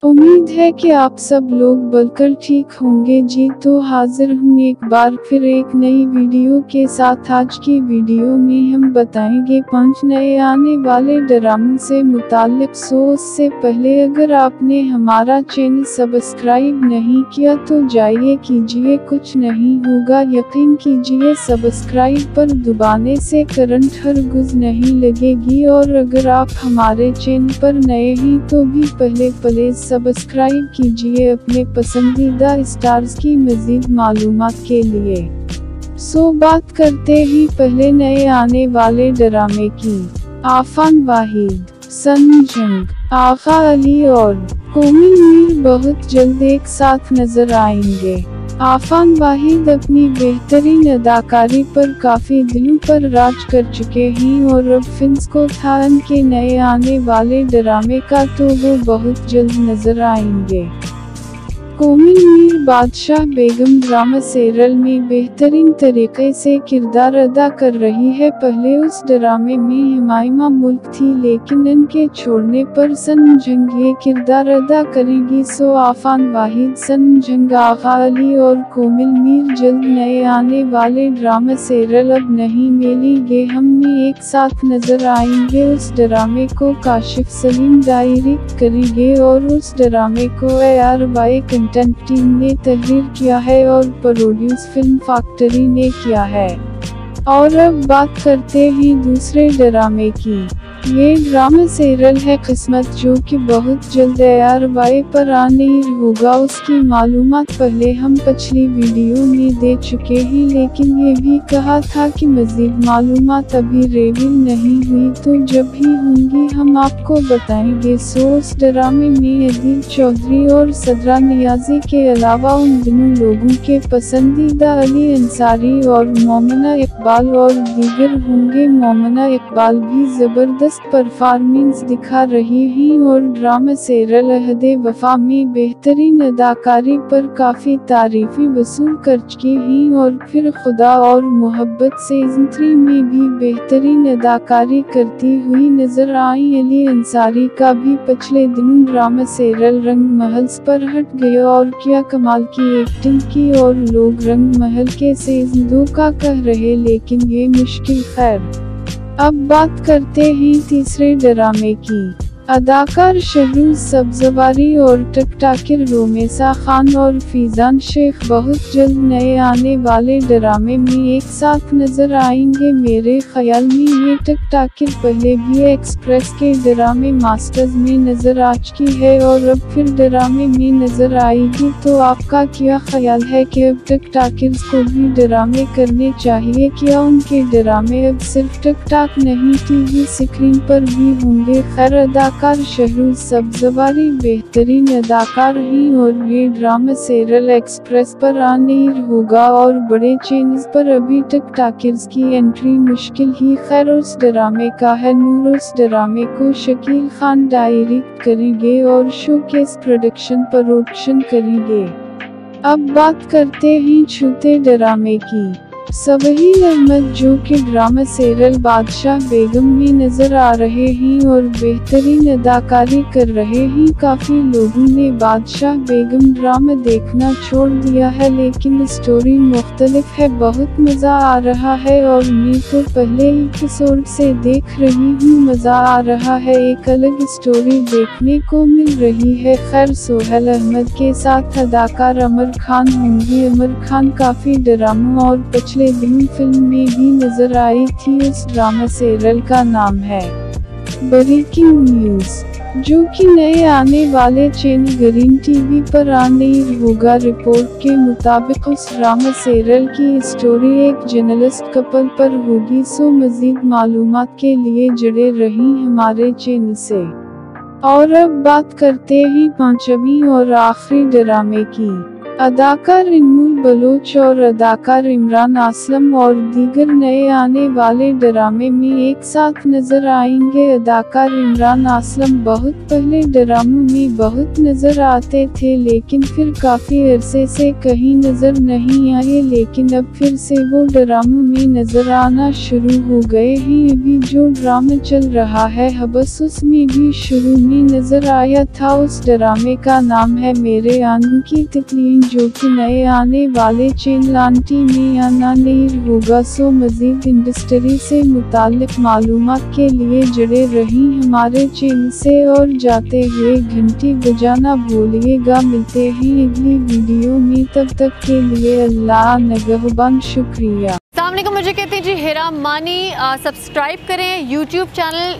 उम्मीद है कि आप सब लोग बिल्कुल ठीक होंगे जी। तो हाजिर हूँ एक बार फिर एक नई वीडियो के साथ। आज की वीडियो में हम बताएंगे 5 नए आने वाले ड्रामों से मुताल्लिक। उससे पहले अगर आपने हमारा चैनल सब्सक्राइब नहीं किया तो जाइए कीजिए, कुछ नहीं होगा। यकीन कीजिए सब्सक्राइब पर दबाने से करंट हरगिज़ नहीं लगेगी। और अगर आप हमारे चैनल पर नए हैं तो भी पहले प्लीज सब्सक्राइब कीजिए अपने पसंदीदा स्टार्स की मज़ीद मालूमात के लिए। बात करते ही पहले नए आने वाले ड्रामे की। आफान वाहिद, सन जंग, आगा अली और कोमिल मीर बहुत जल्द एक साथ नजर आएंगे। आफान वाहिद अपनी बेहतरीन अदाकारी पर काफ़ी दिलों पर राज कर चुके हैं और अब फिल्म्स को था उनके नए आने वाले ड्रामे का, तो वो बहुत जल्द नजर आएंगे। कोमिल मीर बादशाह बेगम ड्रामा सीरियल में बेहतरीन तरीके से किरदार अदा कर रही है। पहले उस ड्रामे में हुमायमा मुल्क थी, लेकिन इनके छोड़ने पर सन जंग ये किरदार अदा करेंगी। आफान वाहिद, सन जंग, आगा अली और कोमिल मीर जल्द नए आने वाले ड्रामा सीरियल अब नहीं मिलेंगे हम में एक साथ नजर आएंगे। उस ड्रामे को काशिफ सलीम डायरेक्ट करेंगे और उस ड्रामे को ARY कंटेंट टीम ने तहरीर किया है और प्रोड्यूस फिल्म फैक्ट्री ने किया है। और अब बात करते हैं दूसरे ड्रामे की। ये ड्रामा सीरियल है किस्मत, जो कि बहुत जल्द ARY पर आने होगा। उसकी मालूमात पहले हम पिछली वीडियो में दे चुके हैं, लेकिन ये भी कहा था कि मज़ीद मालूमात अभी रिवील नहीं हुई, तो जब भी होंगी हम आपको बताएंगे। उस ड्रामे में अदील चौधरी और सदरा नियाजी के अलावा उन दोनों लोगों के पसंदीदा अली अंसारी और मोमिना इकबाल और दीगर होंगे। मोमिना इकबाल भी ज़बरदस्त परफॉर्मेंस दिखा रही हैं और ड्रामा सीरियल अहदे वफा में बेहतरीन अदाकारी पर काफ़ी तारीफें वसूल कर चुकी हैं। और फिर खुदा और मोहब्बत सीज़न 3 में भी बेहतरीन अदाकारी करती हुई नजर आई। अली अंसारी का भी पिछले दिनों ड्रामा सीरियल रंग महल पर हट गया और क्या कमाल की एक्टिंग की, और लोग रंग महल के सीज़न 2 का कह रहे, लेकिन ये मुश्किल। खैर, अब बात करते हैं तीसरे ड्रामे की। अदाकार शहरूज सब्जवारी और टकटाकिर रोमेसा खान और फीजान शेख बहुत जल्द नए आने वाले ड्रामे में एक साथ नजर आएंगे। मेरे ख्याल में ये टकटाकिर पहले भी एक्सप्रेस के ड्रामे मास्टर्स में नजर आ चुकी है और अब फिर ड्रामे में नजर आएगी। तो आपका क्या ख्याल है कि अब टकटाकिर को भी ड्रामे करने चाहिए? क्या उनके ड्रामे अब सिर्फ टकटाक नहीं TV स्क्रीन पर भी होंगे? खैर, अदाकार शहरूज सब्जवारी बेहतरीन अदाकार हैं और ये ड्रामा सीरियल एक्सप्रेस पर आने होगा और बड़े चैनल्स पर अभी तक टॉकीज की एंट्री मुश्किल ही। खैर, उस ड्रामे का है नूर। उस ड्रामे को शकील खान डायरेक्ट करेंगे और शोकेस प्रोडक्शन करेंगे। अब बात करते हैं छूते ड्रामे की। सबहील अहमद, जो कि ड्रामा सीरियल बादशाह बेगम में नजर आ रहे हैं और बेहतरीन अदाकारी कर रहे हैं। काफ़ी लोगों ने बादशाह बेगम ड्रामा देखना छोड़ दिया है, लेकिन स्टोरी मुख्तलिफ है, बहुत मज़ा आ रहा है और मैं तो पहले एपिसोड से देख रही हूँ, मज़ा आ रहा है, एक अलग स्टोरी देखने को मिल रही है। खैर, सोहेल अहमद के साथ अदाकार अमर खान होंगे। अमर खान काफ़ी ड्रामा और पिछले दिन फिल्म में भी नजर आई थी। उस ड्रामा सीरियल का नाम है ब्रेकिंग न्यूज, जो कि नए आने वाले चैनल ग्रीन TV पर आने होगा। रिपोर्ट के मुताबिक उस ड्रामा सीरियल की स्टोरी एक जर्नलिस्ट कपल पर होगी। मज़ीद मालूमात के लिए जुड़े रही हमारे चैनल से। और अब बात करते हैं पांचवी और आखिरी ड्रामे की। अदाकार इनमुल बलोच और अदाकार इमरान असलम और दीगर नए आने वाले ड्रामे में एक साथ नजर आएंगे। अदाकार इमरान असलम बहुत पहले ड्रामों में बहुत नजर आते थे, लेकिन फिर काफी अरसे से कहीं नजर नहीं आए, लेकिन अब फिर से वो ड्रामों में नजर आना शुरू हो गए हैं। अभी जो ड्रामा चल रहा है हबस, उसमें भी शुरू में नजर आया था। उस ड्रामे का नाम है मेरे आंगन की तितलियां, जो कि नए आने वाले चैनल आंटी में आना नहीं होगा। सो मजीद इंडस्ट्री से मुताल्लिक मालूमात के लिए जुड़े रहीं हमारे चैनल से और जाते हुए घंटी बजाना भूलिएगा। मिलते हैं अगली वीडियो में, तब तक के लिए अल्लाह निगहबान। शुक्रिया। अस्सलाम वालेकुम, मुझे कहते हैं जी हिरा मानी। सब्सक्राइब करें यूट्यूब चैनल